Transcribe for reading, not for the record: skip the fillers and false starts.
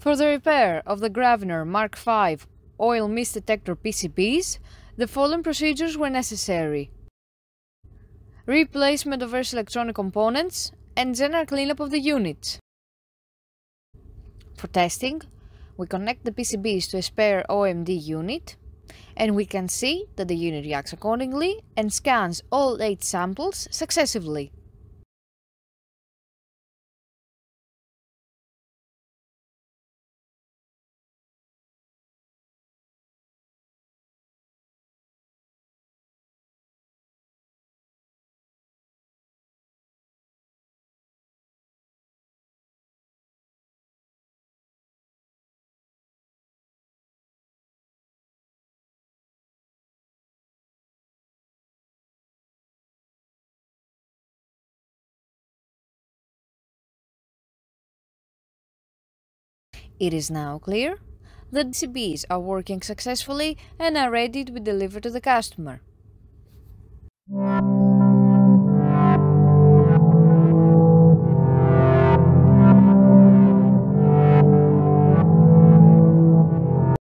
For the repair of the Graviner Mk oil mist detector PCBs, the following procedures were necessary: replacement of various electronic components and general cleanup of the units. For testing, we connect the PCBs to a spare OMD unit, and we can see that the unit reacts accordingly and scans all 8 samples successively. It is now clear that the PCBs are working successfully and are ready to be delivered to the customer.